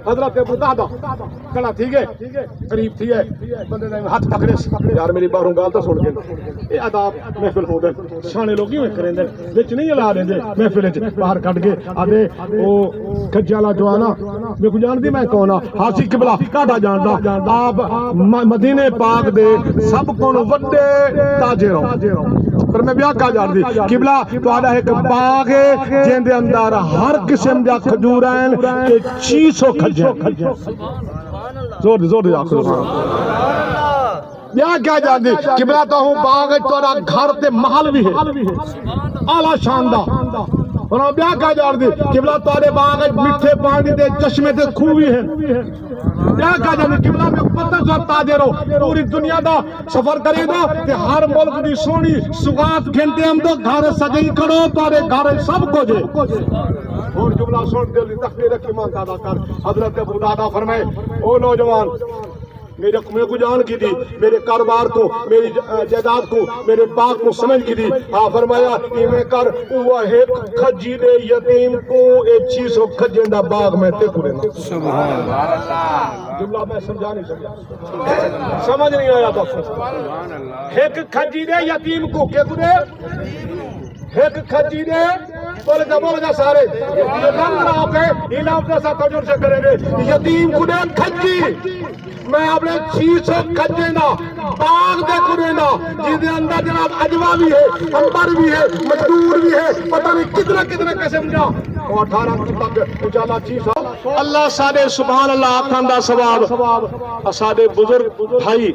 حضرت ابو دہدا کڑا ٹھیک ہے قریب تھی ہے بندے نے ہاتھ پکڑے یار میری باہروں گال تو سن کے اے آداب محفل ہو گئے سیانے لوگ کیوں کریں دے وچ نہیں لا دیں محفل وچ باہر کٹ کے آدھے او کجالا جوانا میں کو جان دی میں کون حاصل قبلہ کاٹا جاندا آپ مدینے پاک دے سب کو وڈے تاجر ہو پر میں بیاہ کہا جان دی قبلہ تہاڈا ایک باغ ہے جن دے اندر ہر قسم دا کھجور ہیں تے 600 کھجور زور دے آخر بیاہ کہا جان دی قبلہ تو ہوں باغ ہے تہاڈا گھر تے محل بھی ہے اعلی شاندار اور بیاہ کہا جان دی قبلہ تہاڈے باغ ہے میٹھے پانی تے چشمے تے کھو بھی ہے کیا کہا جانے قبلہ میں پتہ جو تاجر ہو پوری دنیا دا سفر کرے گا کہ ہر ملک دی سونی سگات گھنٹے ہم تو گھر سجائی کرو تارے گھر سب کو جے اور جملہ سن دل تقدیر کی مان ادا کر حضرت ابو دہدا فرمائے او نوجوان میرے کو جان کی دی میرے کاروبار کو میری جائیداد کو میرے باغ کو سمجھ کی دی فرمایا ایویں کر وہ ایک کھجی دے یتیم کو ایک 600 کھجندہ باغ میں تے کرے سبحان اللہ جملہ میں سمجھا نہیں سمجھ نہیں آیا تو ایک کھجی دے یتیم کو کیا کرے ایک کھجی دے بولے جا سارے یتیم بناؤ کے علام جیسا تجر سے کریں گے یتیم کو دے کھجی میں اپنے 600 کھجینا باغ دے کرینا جس دے اندر جناب اجوا بھی ہے امبر بھی ہے مجدور بھی ہے پتہ نہیں کتنا قسم جا 18 تک انشاءاللہ 600 اللہ سادے سبحان اللہ آخان دا ثواب سادے بزرگ بھائی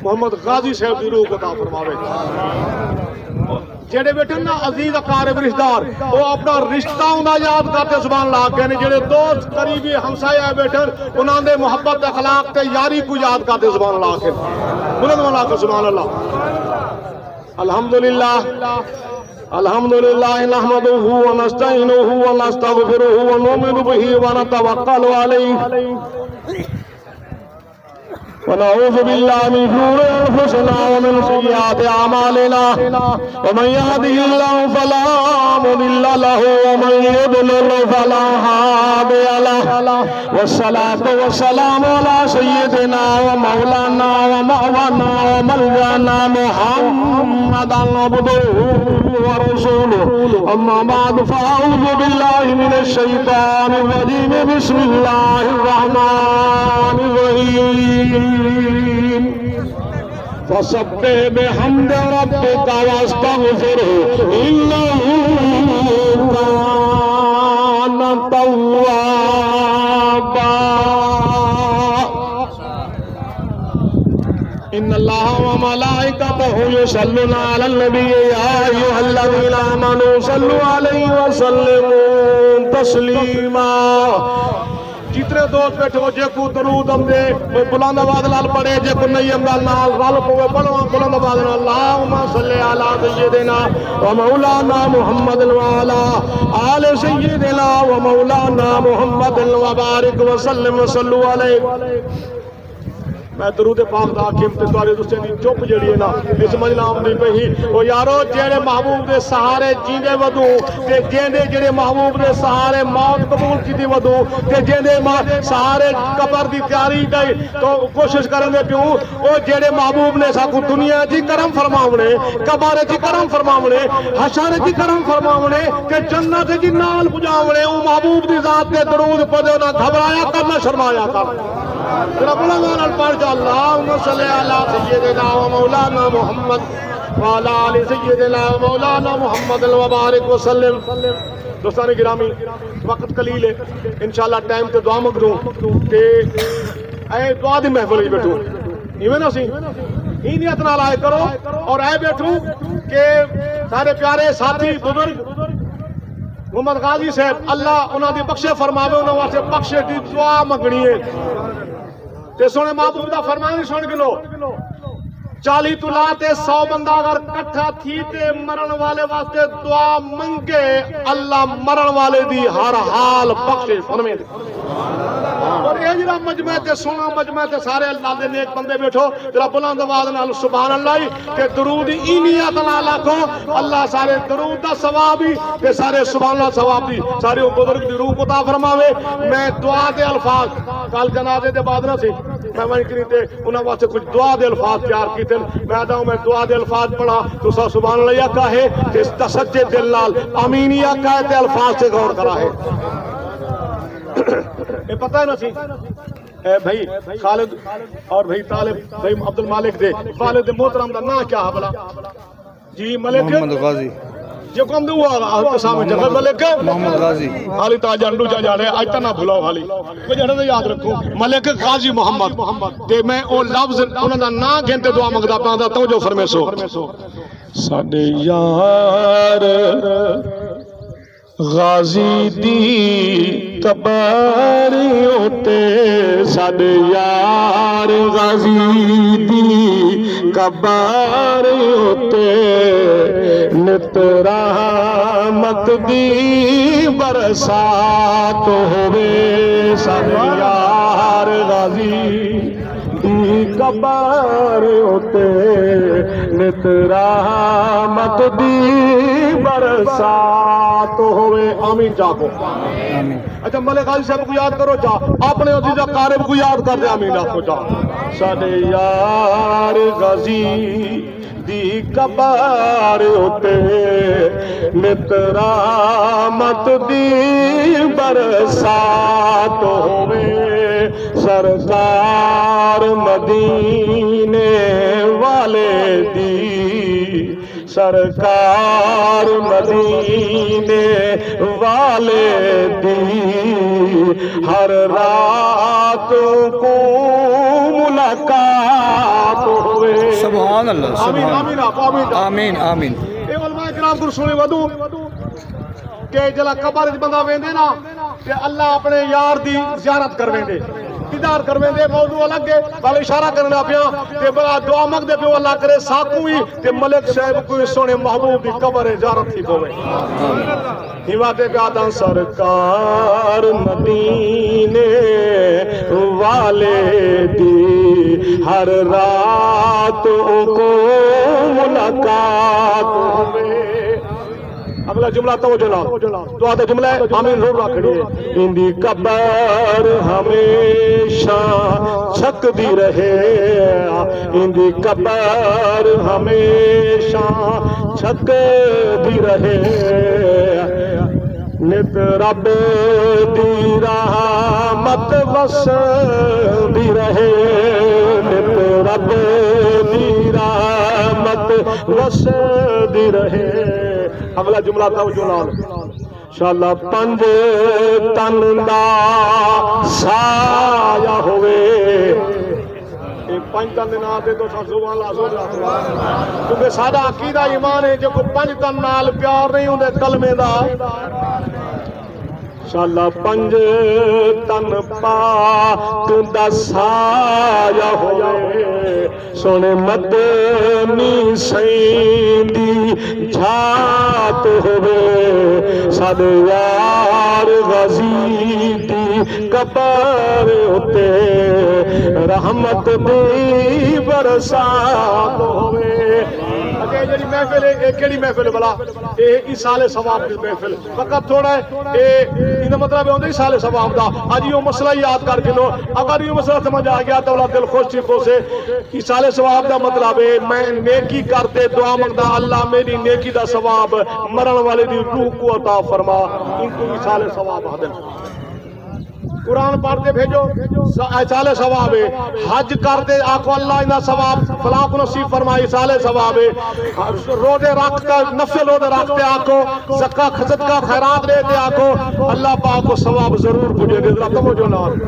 محمد غازی صاحب دی روح عطا فرماوے جڑے بیٹھے نا عزیز اقارب رشتہ دار وہ اپنا رشتہ انہاں یاد کرتے سبحان اللہ کہنے جڑے دوست قریبی ہمسایہ بیٹھے انہاں دے محبت اخلاق تے یاری کو یاد کرتے سبحان اللہ کے بلند والا کو سبحان اللہ الحمدللہ نحمده ونستعينه ونستغفره ونؤمن به ونتوکل علیہ ونعوذ بالله من شرور انفسنا ومن سيئات اعمالنا ومن يهده الله فلا مضل له ومن يضلل فلا هادي له والصلاة والسلام على سيدنا ومولانا ومأوانا وملجأنا محمد عبده ورسوله أما بعد فأعوذ بالله من الشيطان الرجيم بسم الله الرحمن الرحيم فسبح بحمد ربك واستغفره إنه كان توابا إن الله وملائكته يصلون على النبي يا أيها الذين آمنوا صلوا عليه وسلموا تسليما جتنے دوست بیٹھے ہو جے کو درود ہم دے بلند آواز نال پڑھے جے کو نہیں ہم نال رل پوے پڑھو بلند آواز نال اللہم صلی علی سیدنا و مولانا محمد وعلی آل سیدنا و مولانا محمد وبارک وسلم وصلوا علیہ میں درود پاک دا آکھیم تے توارے دوسرے دی چپ جڑی ہے نا اس مجلام نہیں پہی وہ یارو جڑے محبوب دے سہارے جیندے ودو تے جیندے جڑے محبوب دے سہارے موت قبول کی دی ودو تے جیندے سہارے قبر دی تیاری دے تو کوشش کرن دے پیوں او جڑے محبوب نے ساکو دنیا جی کرم فرماونے قبر جی کرم فرماونے حشر جی کرم فرماونے کہ جنت جی نال پجاونے او محبوب دی ذات دے درود پڑھو نہ گھبرایا کر نہ شرمایا کر رب العالمین پڑھ جا اللہم صلی علی سیدنا و مولانا محمد وعلی آل سیدنا و مولانا محمد وبارک وسلم دوستان گرامی وقت قلیل ہے انشاءاللہ ٹائم تے دعا مگروں تے اے دعا دی محفل ہی بیٹھوں ایویں نہ سی ہی نیت نال آئے کرو اور اے بیٹھوں کہ سارے پیارے ساتھی بزرگ محمد غازی صاحب اللہ انہاں دی بخشے فرماوے انہاں واسطے بخشے دی دعا منگنی ہے تے سونے محبوب دا فرمان ہی سن گلو 40 تولا تے 100 بندہ اگر کٹھا تھی تے مرن والے واسطے دعا منگے اللہ مرن والے دی ہر حال بخشے فرمے دے اور اے جڑا مجمع تے سونا مجمع تے سارے اللہ دے نیک بندے بیٹھو ذرا بلند آواز نال سبحان اللہ تے درود ای نیت نال آکھو اللہ سارے درود دا ثواب ہی تے سارے سبحان اللہ ثواب دی سارے بزرگ دی روح عطا فرماوے میں دعا دے الفاظ کل جنازے دے بعد نہ سی میں وہیں کری تے انہاں واسطے کچھ دعا دے الفاظ تیار کیتے میں آتا ہوں میں دعا دے الفاظ پڑھا تو سبحان اللہ یا کہے تے سچے دل نال آمین یا کہے تے الفاظ سے غور کرا ہے یہ پتہ ہے نا سی بھائی خالد اور بھائی طالب بھائی عبد المالک دے والد محترم دا نا کیا ہے بلا جی ملک محمد غازی جو کم دو ہوا سامنے جنگل ملک محمد غازی حالی تاج انڈو جا جانے آج تا نہ بھلاو حالی کوئی جڑے دے یاد رکھو ملک غازی محمد تے میں او لفظ انہوں دا نا گھنٹے دعا مگدہ پاندہ تو جو فرمے سو ساڑے یار غازی دی کباریوں تے ساڑے یار غازی دی کباریوں تے نت رحمت دی برسات ہوئے ساڑے یار غازی دی کباریوں تے نت رحمت دی برسات ہوئے آمین جاکو اچھا ملک غازی صاحب کو یاد کرو جا اپنے عزیزہ قارب کو یاد کر دے آمین آپ کو جا ساڑے یار غازی دی کبار ہوتے نت رحمت دی برسات ہوئے سرکار مدینے والے دی سرکار مدینے والے دی ہر رات کو ملاقات ہوئے سبحان اللہ آمین سبحان آمین آمین اے علماء کرام کو سنے ودو کہ جلا قبر بندہ ویندے نا کہ اللہ اپنے یار دی زیارت کر ویندے دیدار کر ویندے موضوع الگ ہے بل اشارہ کرنا پیا کہ بڑا دعا مگ دے پیو اللہ کرے ساکو ہی تے ملک صاحب کوئی سونے محبوب دی قبر زیارت تھی کوے ہیواتے پیادا سرکار مدینے والے دی ہر رات کو ملاقات ہوئے اگلا جملہ توجہ لاؤ دعا دے جملہ ہے آمین ضرور رکھڑی ہے اندی قبر ہمیشہ چھک دی رہے اندی قبر ہمیشہ چھک دی رہے نت رب دی رحمت وس دی رہے نت رب دی رحمت وس دی رہے اگلا جملہ توجہ لال انشاءاللہ پنج تن دا سایہ ہوئے پنج تن دن آتے تو سب زبان لازو جاتا کیونکہ سادہ عقیدہ ایمان ہے جو کو پنج تن نال پیار نہیں ہوندے کلمے دا انشاءاللہ پنج تن پاک دا سایہ ہوئے سونے مدنی سیندی جھات ہوئے سادے یار غازی دی قبر ہوتے رحمت دی برسات ہوئے اگے جڑی محفل ہے کیڑی محفل بلا اے ایصال ثواب دی محفل فقط تھوڑا ہے اے ان مطلب ہے ایصال ثواب دا اج یہ مسئلہ یاد کر کے لو اگر یہ مسئلہ سمجھ آ گیا تو دل خوش ٹھیکو سے ایصال ثواب دا مطلب ہے میں نیکی کرتے دعا منگدا اللہ میری نیکی دا ثواب مرن والے دی روح کو عطا فرما ان کو ایصال ثواب حاضر قرآن پڑھتے بھیجو ایصال ثواب ہے حج کرتے آکو اللہ انہا ثواب فلاں کو نصیب فرمائی ایصال ثواب ہے روزے رکھتا نفل روزے رکھتے آکو زکاة خزدکا خیرات لیتے آکو اللہ پاک کو ثواب ضرور پوچھے گے ذرا توجہ نال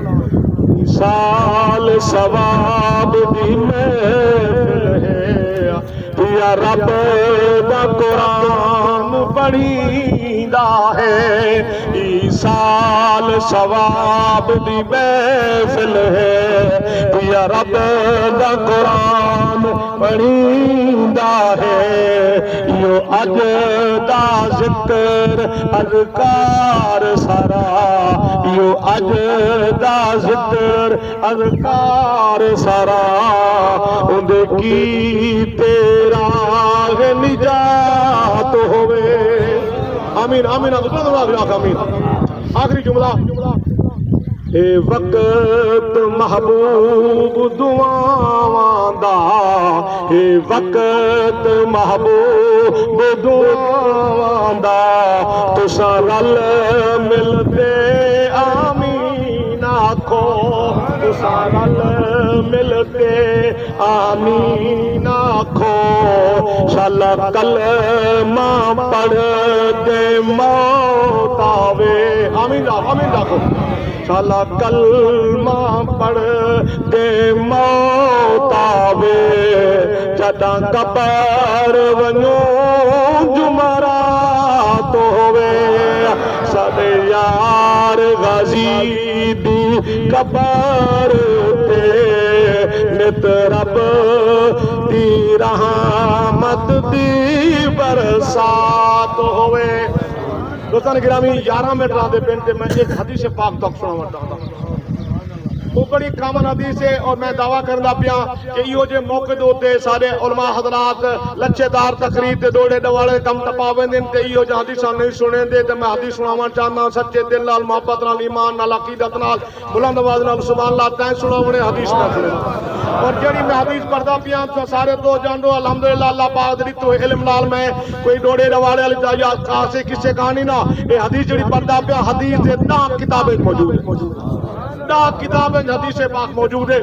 ایصال ثواب دی محفل ہے یا رب دا قرآن پڑھیندا ہے ایصال ثواب دی محفل ہے یا رب دا قرآن پڑھیندا ہے یو اج دا ذکر اذکار سارا یو اج دا ذکر اذکار سارا اندے کی تیرا نجات ہوئے آمین آمین آمین آخری جملہ اے وقت محبوب دعاواں دا اے وقت محبوب دعاواں دا تساں رل ملتے آمین آکھو تساں رل ملتے آمین آکھو شالا کلمہ پڑھ کے موت آوے آمین آکھو شالا کلمہ پڑھ کے موت آوے جداں قبر ونجو جمعرات ہووے ساڈے یار غازی دی قبر تے نت رب دی رحمت دی برسات ہوئے دوستان گرامی 11 منٹ رہا دے پہنتے میں ایک حدیث پاک تک سنا چاہتا ہوں وہ بڑی کامن حدیث ہے اور میں دعویٰ کرنا پیا کہ یہ جو موقع ہوتے سارے علماء حضرات لچے دار تقریر تے دوڑے دوڑے کم ٹپاویں دن تے یہ جو حدیثاں نہیں سنے دے تے میں حدیث سناواں چاہنا سچے دل نال محبت نال ایمان نال عقیدت نال بلند آواز نال سبحان اللہ تائیں سناونے حدیث نہ سنے اور جڑی میں حدیث پڑھدا پیا سارے تو جان دو الحمدللہ اللہ پاک دی تو علم نال میں کوئی دوڑے دوڑے والی یا کاسے کسے کہانی نہ اے حدیث جڑی پڑھدا پیا حدیث دے نا کتابیں موجود ہے کتاب حدیث پاک موجود ہے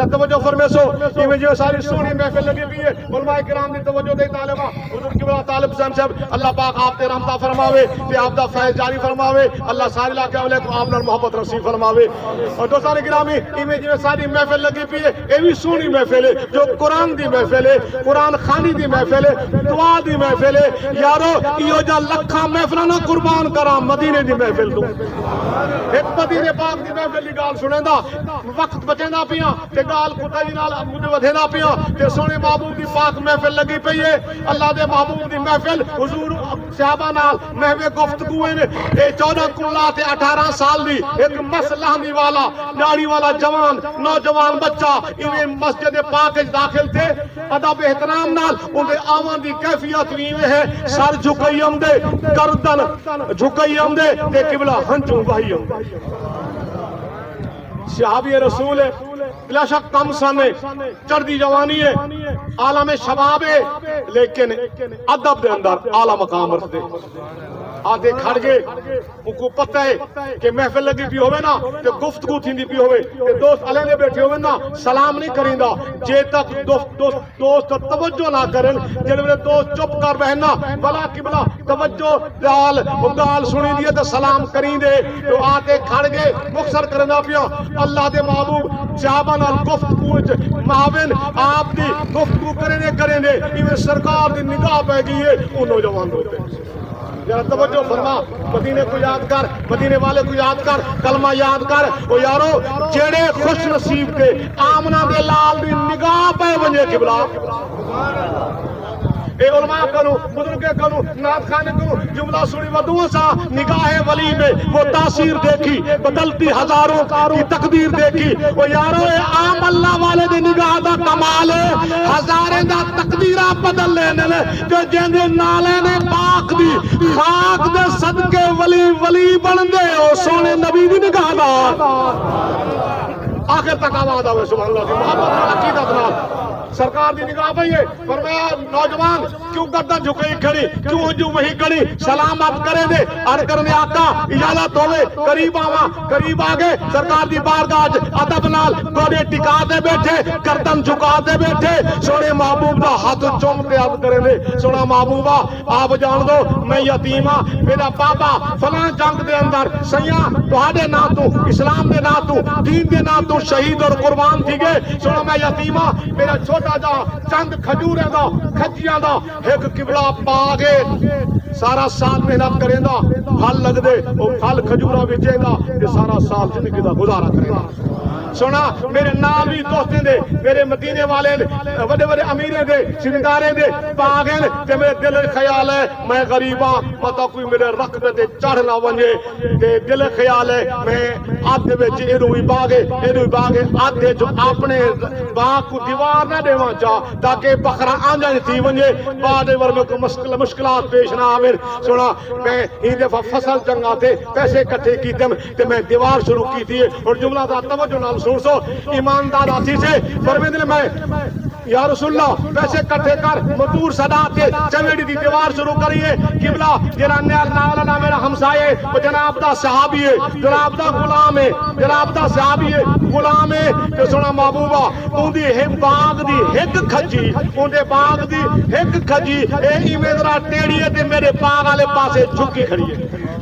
توجہ فرمے سو یہ میں جو ساری سونی محفل لگی بھی ہے علماء کرام دی توجہ دے طالبہ حضور قبلہ طالب حسین صاحب اللہ پاک آپ تے رحمتہ فرماوے تے آپ دا فیض جاری فرماوے اللہ سارے علاقے والے کو آپ نال محبت نصیب فرماوے اور دوستان گرامی یہ میں جو ساری محفل لگی بھی ہے یہ بھی سونی محفل ہے جو قرآن دی محفل ہے قرآن خانی دی محفل ہے دعا دی محفل ہے یارو یہ جو لکھاں محفلاں نہ قربان کراں مدینے دی محفل تو ایک مدینے پاک دی محفل گال سنیں دا وقت بچیں دا پیا تے گال خدای نال مجھے ودھے دا پیا تے سونے محبوب دی پاک محفل لگی پئی ہے اللہ دے محبوب دی محفل حضور صحابہ نال محو گفتگو ہے اے 14 کنلا تے 18 سال دی ایک مسلحانی والا داڑھی والا جوان نوجوان بچہ انہیں مسجد پاک داخل تھے ادب احترام نال ان دے آوان دی کیفیت ویوے ہے سر جھکئی ہم دے گردن جھکئی ہم دے تے قبلہ ہنچوں وہی ہم دے صحابی رسول ہے بلا شک کم سن ہے چڑھدی جوانی ہے عالم شباب ہے لیکن ادب دے اندر اعلی مقام رکھتے آدھے کھڑ گئے ان کو پتہ ہے کہ محفل لگی بھی ہوئے نا کہ گفتگو تھی بھی ہوئے کہ دوست علیہ بیٹھے ہوئے نا سلام نہیں کریں دا جے تک دوست توجہ نہ کریں جنہوں دوست چپ کر بہنا بلا قبلہ توجہ گال سنی دیئے تو سلام کریں دے تو آتے کھڑ گئے مختصر کرنا پیا اللہ دے محبوب صحابہ نال گفتگو معاون آپ دی گفتگو کریں دے یہ سرکار دی نگاہ پہ گئی ہے وہ نوجوان ہوتے ہیں ذرا توجہ فرما مدینے کو یاد کر مدینے والے کو یاد کر کلمہ یاد کر وہ یارو جڑے خوش نصیب کے آمنہ دے لال دی نگاہ پہ ونجے قبلہ اے علماء کرو بزرگے کرو نعت خانے کرو جملہ سنی ودوں سا نگاہ ولی میں وہ تاثیر دیکھی بدلتی ہزاروں کی تقدیر دیکھی وہ یارو اے عام اللہ والے دے نگاہ دا کمال ہے ہزاریں دا تقدیرہ بدل لینے لے جو جیندے نالے نے پاک دی خاک دے صدقے ولی بن دے او سونے نبی دی نگاہ دا آخر تک آواز آوے سبحان اللہ کی محبت عقیدت نال سرکار دی نگاہ پئی ہے فرمایا نوجوان کیوں گردن جھکئی کھڑی کیوں ہنجو وہی کھڑی سلام آپ کریں دے عرض کرنے آقا اجازت ہوئے قریب آگے سرکار دی بارگاہ ادب نال گوڑے ٹکا دے بیٹھے گردن جھکا دے بیٹھے سونے محبوب دا ہاتھ چوم دے عرض کریں دے سونا محبوبہ آپ جان دو میں یتیمہ میرا بابا فلاں جنگ دے اندر سیاں تہاڈے نام تو اسلام دے نام ناتوں دین دے ناتوں شہید اور قربان تھی گئے سنا میں یتیمہ میرا چھوٹا جا چند کھجوریں دا کھجیاں دا ایک قبلہ پاگے سارا سال محنت کریں دا پھل لگ دے وہ پھل کھجورہ بچے دا یہ سارا سال زندگی دا گزارا کریں دا سنا میرے نام بھی دوستیں دے میرے مدینے والے بڑے بڑے امیریں دے سرداریں دے پاگیں تے میرے دل خیال ہے میں غریباں مطا کوئی میرے رقبے تے چڑھنا ونجے تے دل خیال ہے میں آدھے بچ ایروی باغے آدھے جو اپنے باغ کو دیوار نہ دے وہاں چاہ تاکہ بخرا آنجا تھی ونجے بعد ور میں کو مشکلات پیش نہ آمیر سنا میں ہی دفعہ فصل جنگا تھے پیسے کٹھے کی تم تے میں دیوار شروع کی تھی اور جملہ دا توجہ نال سن سو ایماندار آتی سے فرمیدنے میں یا رسول اللہ پیسے کٹھے کر مدور صدا کے چمیڑی دی دیوار شروع کریے قبلہ جناب نالانا میرا ہمسائے وہ جناب دا صحابی ہے جناب دا غلام ہے جناب دا صحابی ہے غلام ہے کہ سنا محبوبہ ان دی باغ دی ایک کھجی ان دے باغ دی ایک کھجی اے ایمیدرہ ٹیڑی ہے تے میرے باغ آلے پاسے جھکی کھڑی ہے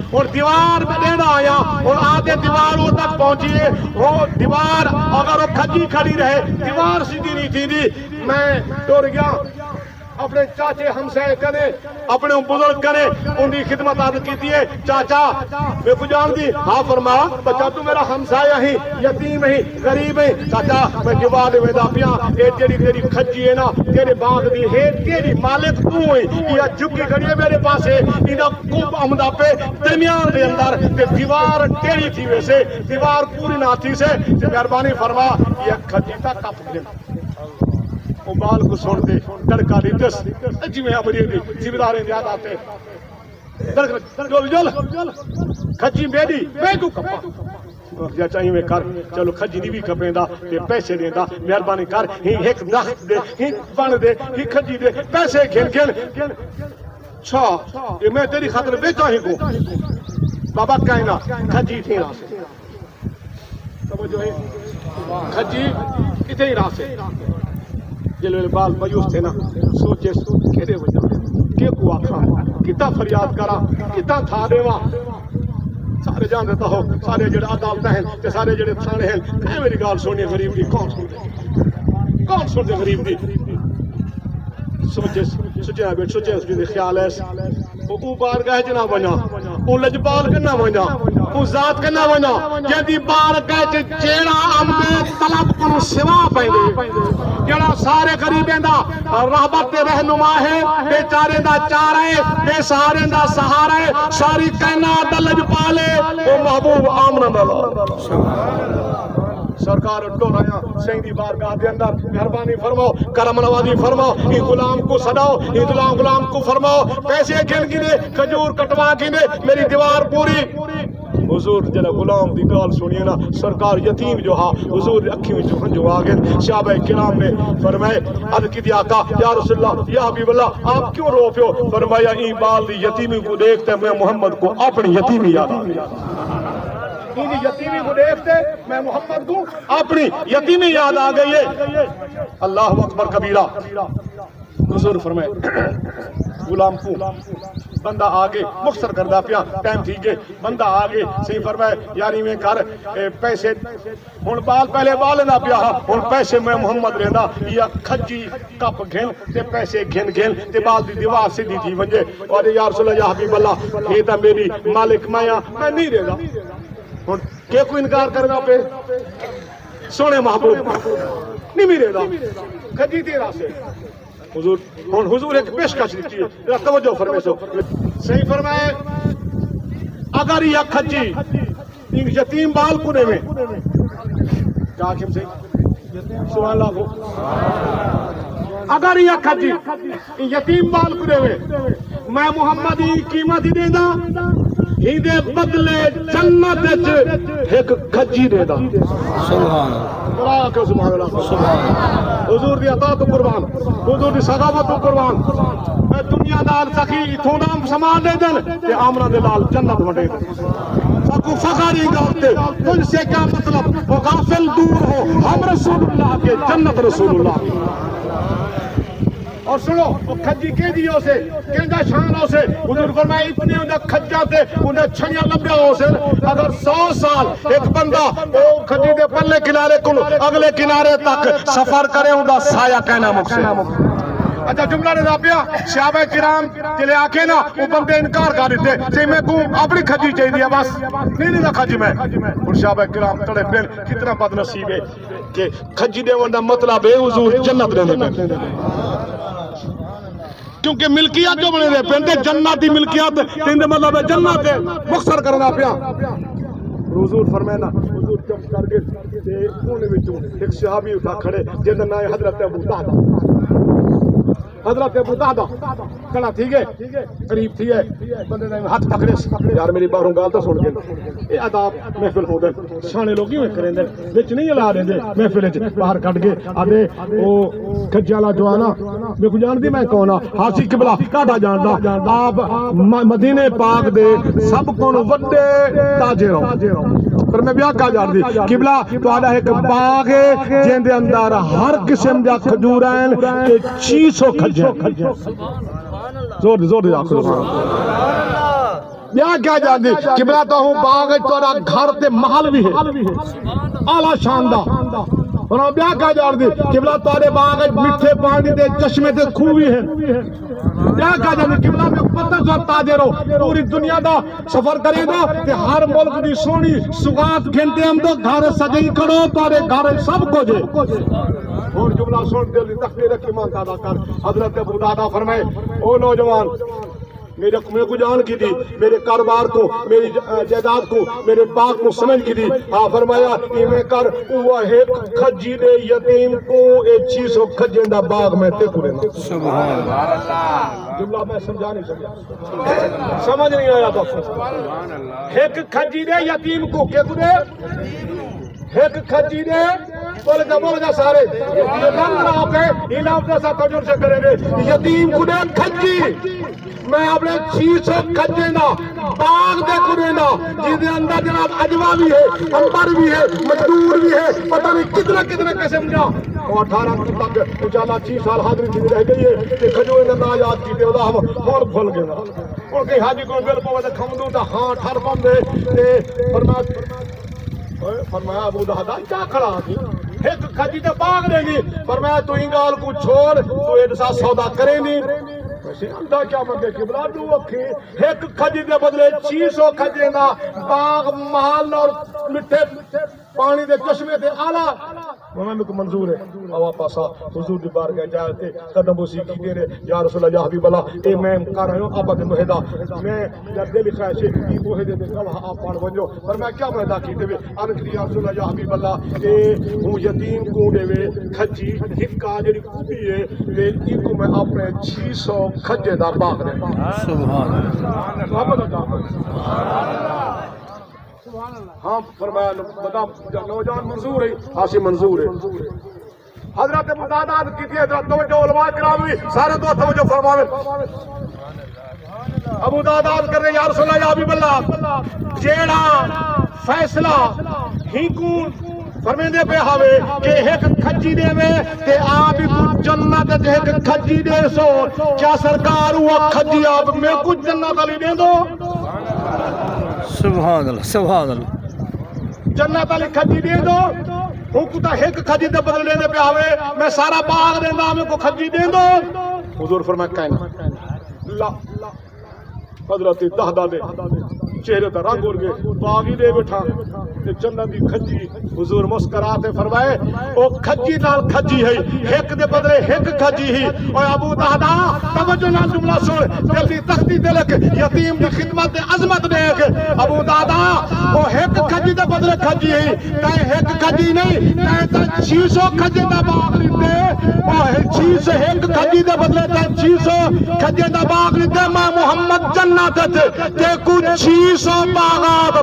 اور دیوار میں دینا آیا اور آدھے دیوار وہ تک پہنچیے وہ دیوار اگر وہ کھجی کھڑی رہے دیوار سیدھی نہیں تھی دی میں ٹور گیا اپنے چاچے ہمسائے کرے اپنے بزرگ کرے ان کی خدمت عادت کی تھی چاچا میں کو جان دی ہاں فرما بچہ تو میرا ہمسایہ ہی یتیم ہی غریب ہے چاچا میں جواد میں دا پیا اے تیری کھجی ہے نا تیرے باغ دی ہے تیری مالک تو ہوئی یہ جھکی کھڑی ہے میرے پاس ہے انہا کوب عمدہ پہ درمیان دے اندر تے دیوار تیری تھی ویسے دیوار پوری نہ تھی سے مہربانی فرما یہ کھجی تا کپ دے وہ بال کو سوڑ دے دڑکا دی دس جی میں امری دی زمیداریں یاد آتے جل کھجی میری میں کو کپا یا چاہیے میں کر چلو کھجی دی بھی کپیں دا تے پیسے دیں دا مہربانی کر ہی ایک نخت دے ہی بن دے ہی کھجی دے پیسے گھن چھا یہ میں تیری خاطر بیچا ہی کو بابا کہنا کھجی تھی راہ سے توجہ ہے کھجی کتنے راہ سے جلوے بال مایوس تھے نا سوچے کہنے وجہ کہ کو آکھا کتا فریاد کرا کتا تھا دیوا سارے جان دیتا ہو سارے جڑے عدالت ہیں تے سارے جڑے تھانے ہیں کہے میری گال سونی غریب دی کون سن دے غریب دی سوچے بیٹھ سوچے اس کی خیال ہے وہ بار گئے جنا بنا وہ لجبال کرنا بنا وہ ذات کرنا بنا جدی بار گئے چیڑا امدے طلب کو سوا پہنے جڑا سارے غریبیں دا رحبت رہنما ہے بیچارے دا چارہ ہے بے سہارے دا سہارا ہے ساری کائنات دا لجبالے وہ محبوب آمن اللہ سرکار ڈور آیا سیدھی بارگاہ دے اندر مہربانی فرماؤ کرم نوازی فرماؤ یہ غلام کو صداؤ یہ غلام کو فرماؤ پیسے گن گنے کھجور کٹوا گنے میری دیوار پوری حضور جڑا غلام دی گال سنیے نا سرکار یتیم جو ہا حضور اکھی وچ ہنجو آ گئے صحابہ کرام نے فرمائے عرض کی آقا یا رسول اللہ یا حبیب اللہ آپ کیوں رو پے ہو فرمایا این بال دی یتیمی کو دیکھتے میں محمد کو اپنی یتیمی یاد آ گئی یتیمی کو دیکھتے میں محمد کو اپنی یتیمی یاد آ گئی ہے اللہ اکبر کبیرہ حضور فرمائے غلام کو بندہ آگے مختصر کردہ پیا ٹائم تھی گئے بندہ آگے صحیح فرمائے یاری میں کر پیسے ہن بال پہلے بال نہ پیا ہن پیسے میں محمد رہندا یا کھجی کپ گھن تے پیسے گھن تے بال دی دیوار سیدھی تھی ونجے اور یا رسول اللہ یا حبیب اللہ یہ تا میری مالک میں نہیں رہندا ہن کہ کوئی انکار کرنا پہ سونے محبوب نہیں میرے دا کھجی تیرا سے حضور ہن حضور ایک پیشکش دیتی ہے توجہ فرمائے سو صحیح فرمائے اگر یہ کھجی ان یتیم بال کنے میں کیا حکم سے سبحان اللہ کو اگر یہ کھجی یتیم بال کنے میں محمد کی قیمت ہی دے دا ہی دے بدلے جنت ایک کھجی دے دا سبحان اللہ سبحان اللہ حضور دی عطا تو قربان حضور دی سخاوت تو قربان میں دنیا دار سخی تھوڑا سامان دے دن تے آمنہ دے لال جنت وڈے دن سکو فخری گاتے تجھ سے کیا مطلب وہ غافل دور ہو ہم رسول اللہ کے جنت رسول اللہ اور سنو وہ کھجی کے دیو سے کیندا شان ہو سے حضور فرمایا اتنے اوندا کھجا تے اوندا چھڑیاں لبیا ہو سے اگر 100 سال ایک بندہ او کھجی دے پلے کنارے کو اگلے کنارے تک سفر کرے اوندا سایہ کہنا مقصد اچھا جملہ رضا پیا صحابہ کرام چلے آکے نا وہ بندے انکار کر دیتے سے میں کو اپنی کھجی چاہیے دیا بس نہیں دا کھجی میں اور صحابہ کرام تڑے پھر کتنا بد نصیب ہے کہ کھجی دے وندا مطلب ہے حضور جنت رہنے میں کیونکہ ملکیات جو بنے دے پہنتے جناتی ملکیات تین دے مطلب ہے جنت ہے مختصر کرنا پیا حضور فرمائے نا حضور چپ کر کے کونے وچوں ایک صحابی اٹھا کھڑے جن دا نام ہے حضرت ابو طہدہ حضرت ابو طہدہ کھڑا ٹھیک ہے قریب تھی ہے بندے نے ہاتھ پکڑے یار میری باہروں گال تو سن کے اے آداب محفل ہو دے شانے لوگ ہی کریں دے وچ نہیں ہلا دے محفل وچ باہر کٹ کے آدے او کھجالا جوانا میں کو جان دی میں کون ہاں حاجی قبلہ کاٹا جاندا آپ مدینے پاک دے سب کون وڈے تاجر ہو پر میں بیاہ کہا جان دی قبلہ تو آدھا ایک باغ ہے جن دے اندر ہر قسم دیا کھجور ہیں کہ 600 کھجے زور دے آخر بیاہ کہا جان دی قبلہ تو ہوں باغ ہے تو گھر تے محل بھی ہے اعلیٰ شاندہ اور بیاہ کہا جان دی قبلہ تو آدھے باغ ہے مٹھے پانی دے چشمے تے خوبی ہے کیا کہا جانے قبلہ میں پتہ جو تاجر ہو پوری دنیا دا سفر کرے گا کہ ہر ملک دی سونی سگات گھنٹے ہم دو گھر سجائی کرو تارے گھر سب کو جے اور جملہ سن دل تخبیر رکھی مان تعالیٰ کر حضرت ابو طہدہ فرمائے او نوجوان میرے کو جان کی دی میرے کاروبار کو میری جائیداد کو میرے باغ کو سمجھ کی دی ہاں فرمایا ایویں کر وہ ایک کھجی دے یتیم کو 600 کھجیں دا باغ میں تے کرے سبحان اللہ جملہ میں سمجھا نہیں سکتا سمجھ نہیں آیا تو سبحان اللہ ایک کھجی دے یتیم کو کیا کرے ایک کھجی دے بول جا سارے انعام جیسا تجر سے کریں گے یتیم کو دے کھجی میں اپنے 600 کھجے نا باغ دے کرے نا جس دے اندر جناب اجوا بھی ہے امبر بھی ہے مجدور بھی ہے پتہ نہیں کتنا قسم جا اور 18 تک انشاءاللہ 6 سال حاضری تھی رہ گئی ہے کہ کھجوے نے نا یاد کیتے ہوتا ہم اور بھول گئے نا اور کہ حاجی کو بل پوے کھمدو تا ہاں ٹھر بندے فرمایا ابو طہدہ کیا کھڑا تھی ایک کھجی تے باغ دے گی فرمایا تو انگال کو چھوڑ تو ایسا سودا کرے نہیں اندھا کیا مندے قبلہ دو اکھی ایک کھجی دے بدلے 600 کھجے نا باغ محل اور مٹھے پانی دے چشمے دے آلہ میں کو منظور ہے آوا پاسا حضور دی بار گئے جاتے قدم بوسی کی دے یا رسول اللہ یا حبیب اللہ اے میں کر رہا ہوں آبا دے مہدہ میں جب دے لکھا ہے ای مہدے دے کلہ آپ پڑھ بنجو پر میں کیا مہدہ کی دے وے انکری یا رسول اللہ یا حبیب اللہ اے ہوں یتیم کو دے وے کھجی ہکا جڑی کوبی ہے تے ای کو میں اپنے 600 کھجے دا باغ دے سبحان اللہ ہاں فرمایا بتا نوجوان منظور ہے حاصل منظور ہے حضرت ابو طہدہ کی تھی حضرت توجہ علماء کرام بھی سارے تو توجہ فرماوے ابو طہدہ کر رہے یا رسول اللہ یا حبیب اللہ جیڑا فیصلہ ہی کون فرمیندے پہ ہوئے کہ ایک کھجی دے میں تے آپ کو جنت تے ایک کھجی دے سو کیا سرکار ہوا کھجی آپ میں کچھ جنت علی دے دو سبحان اللہ جنت علی کھجی دے دو حکوتا ایک کھجی دے بدل لینے پہ آوے میں سارا باغ دے دا میں کو کھجی دے دو حضور فرمائے کہنا اللہ حضرت طہدہ دے چہرے تا رنگ اڑ گئے باغی دے بیٹھا تے جنت دی کھجی حضور مسکراتے فرمائے او کھجی نال کھجی ہے ایک دے بدلے ایک کھجی ہی او ابو طہدہ توجہ نال جملہ سن جلدی تختی دے لک یتیم دی خدمت تے عظمت دیکھ ابو طہدہ او ایک کھجی دے بدلے کھجی ہے تے ایک کھجی نہیں تے 600 کھجی دا باغ لیتے او 600 ایک کھجی دے بدلے تے 600 کھجی دا باغ لیتے میں محمد جنت تے کچھ 600 باغات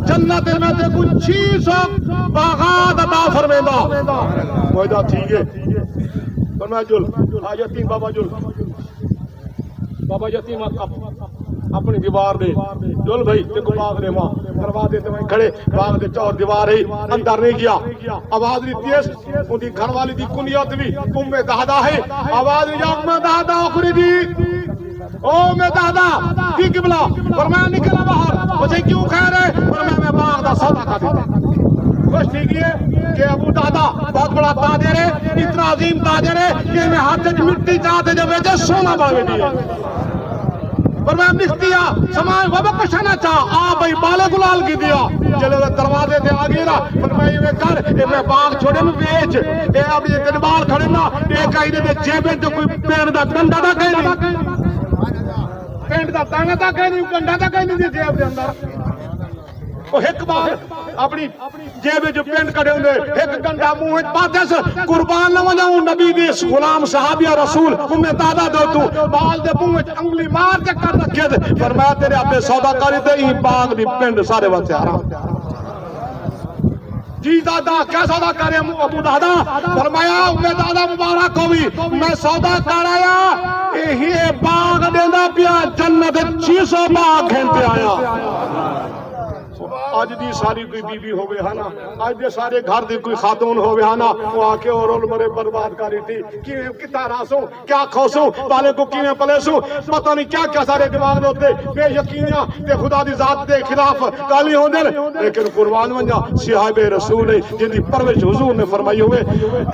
جنت میں تے کچھ 600 باغات عطا فرمیندہ موجودہ ٹھیک ہے فرمایا جل یتیم بابا یتیم اپنی دیوار دے جل بھائی تے کو باغ دے ماں دروازے تے کھڑے باغ دے چور دیوار ہی اندر نہیں گیا آواز نہیں تیز ان دی گھر والی دی کنیت بھی دادا ہے آواز نہیں دادا اخرجی او میں دادا کی قبلہ فرمایا نکلا باہر مجھے کیوں کہہ رہے فرمایا میں باغ دا سودا کر دیتا خوش ٹھیک ہے کہ ابو دادا بہت بڑا تاجر ہے اتنا عظیم تاجر ہے کہ میں ہاتھ میں مٹی چاہتے جب ویسے سونا بڑھ دیا فرمایا نختیا سمائے وبا کشنا چاہ آ بھائی بالے گلال کی دیا چلے دروازے تے آ گیا فرمایا میں کر میں باغ چھوڑے میں بیچ اے اب یہ گنبال کھڑے نا ایک آئی دے جیبیں جو کوئی پین دا گنڈا دا کہہ نہیں پینٹ دا تانگا دا کہہ نہیں گنڈا دا کہہ نہیں دے جیب دے اندر وہ ایک بار اپنی جیب جو پینٹ کڑے ہوندے ایک گنڈا منہ پاتے سے قربان نہ وجاؤں نبی دے غلام صحابی رسول میں دادا دو تو بال دے منہ انگلی مار کے کر رکھے دے فرمایا تیرے اپنے سودا کاری تے ہی باغ دی پینٹ سارے وقت حرام جی دادا کیا سودا کرے ابو دادا فرمایا میں دادا مبارک ہوئی میں سودا کرایا یہی باغ دینا پیا جنت 600 باغ کھینتے آیا آج دی ساری کوئی بی بی ہوئے ہانا آج دے سارے گھر دی کوئی خاتون ہوئے ہانا وہ آکے اور مرے برباد کاری تھی کتا راسوں کیا کھوسوں بالے کو کینے پلیسوں پتہ نہیں کیا کیا سارے دماغ میں ہوتے بے یقینیاں تے خدا دی ذات دے خلاف کالی ہوں دے لیکن قربان منجا صحابہ رسول ہے جن دی پروش حضور نے فرمائی ہوئے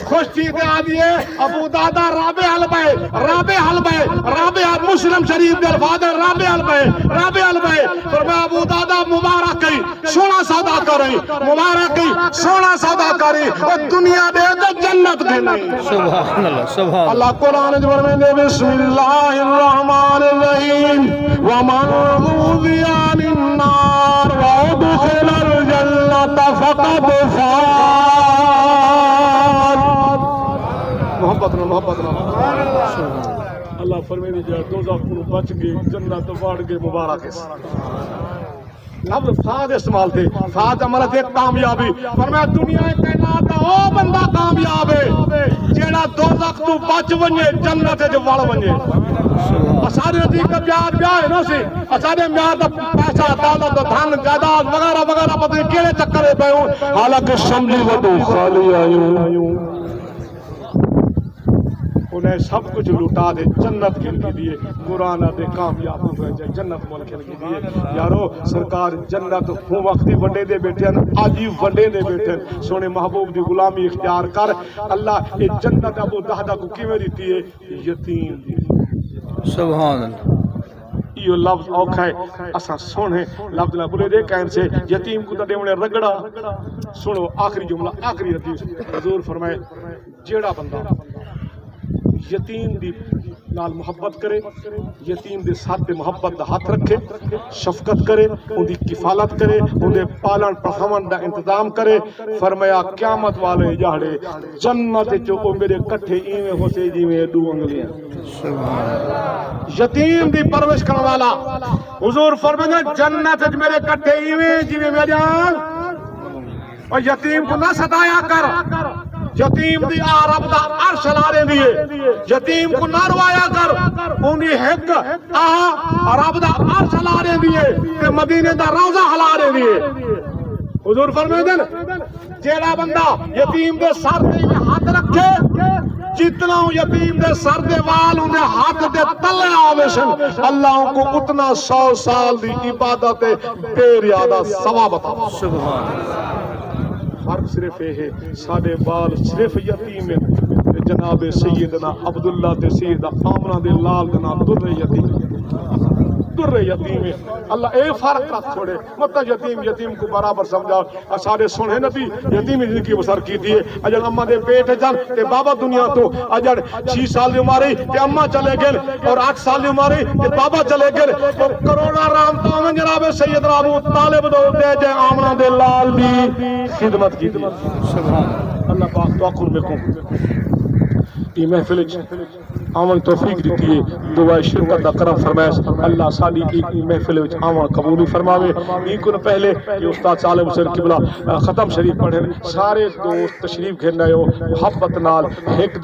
خوش تھی تے آدھیے ابو دادا رابع حلبے مسلم شریف دے الفاظ رابع حلبے فرمایا ابو دادا مبارک کئی سونا سودا کریں مبارک سونا سودا کریں اور دنیا دے تو جنت دے نہیں سبحان اللہ سبحان اللہ قرآن جبر میں دے بسم اللہ الرحمن الرحیم ومن رضی عن النار وادخل الجنت فقد فاز محبت اللہ فرمائے جائے دوزخ کو بچ گئے جنت بڑھ گئے مبارک لفظ فاد استعمال تھے فاد عملت ایک کامیابی فرمایا دنیا کائنات او بندہ کامیاب ہے جیڑا دوزخ تو بچ ونجے جنت جو وڑ ونجے اسارے نزدیک کا پیار ہے نا سی اسارے میار دا پیسہ دولت دھن جائیداد وغیرہ وغیرہ پتہ نہیں کیڑے چکرے پے ہوں حالانکہ سمجھی ودو خالی آیوں انہیں سب کچھ لٹا دے جنت کے لیے قرآن دے کامیاب ہو جائے جنت مول کے لیے یارو سرکار جنت ہوں وقتی ونڈے دے بیٹھے ہیں آجی ونڈے دے بیٹھے ہیں سونے محبوب دی غلامی اختیار کر اللہ یہ جنت ابو دہدہ کو کی میں دیتی ہے یتیم دی سبحان اللہ یہ لفظ اوکھا ہے اسا سونے لفظ نہ بولے دے کہن سے یتیم کو تڑے منے رگڑا سنو آخری جملہ آخری حدیث حضور فرمائے جیڑا بندہ یتیم دی نال محبت کرے یتیم دے ساتھ دے محبت دا ہاتھ رکھے شفقت کرے ان دی کفالت کرے ان دے پالن پڑھاون دا انتظام کرے فرمایا قیامت والے جاڑے جنت جو او میرے کٹھے ایویں ہو سے جی میں دو انگلیاں یتیم دی پرورش کرنے والا حضور فرمایا جنت میرے کٹھے ایویں جی میں میرے اور یتیم کو نہ ستایا کر یتیم دی رب دا عرش لارے دیئے یتیم کو نہ روایا کر انہی حق رب دا عرش لارے دیئے کہ مدینے دا روزہ ہلارے دیئے حضور فرمائے دن جیڑا بندہ یتیم دے سر دے ہاتھ رکھے جتنا یتیم دے سر دے وال انہیں ہاتھ دے تلے آویشن اللہ کو اتنا 100 سال دی عبادت بے ریادہ ثواب عطا سبحان اللہ فرق صرف یہ ہے سارے بال صرف یتیم ہے جناب سیدنا عبداللہ تے سیدہ آمنہ دے لال دنا در یتیم ہے اللہ اے فرق رکھ چھوڑے مطلب یتیم کو برابر سمجھا سارے سنے نبی یتیم زندگی بسر کی دیئے اجل اممہ دے پیٹ جان تے بابا دنیا تو اجل 6 سال دی عماری تے اممہ چلے گئے اور 8 سال دی عماری تے بابا چلے گئے اور کروڑا رام تامن جناب سیدنا ابو طالب دو دے جے آمنہ دے لال دی خدمت کی دی اللہ پاک تو آخر میں کھوں یہ محفل آمن توفیق دیتی ہے دعائے شرکت دا کرم فرمائے اللہ سالی کی محفل آمن قبولی فرماوے ایکن پہلے کہ استاد صالح حسین قبلہ ختم شریف پڑھیں سارے دوست تشریف گھرنا ہو محبت نال ایک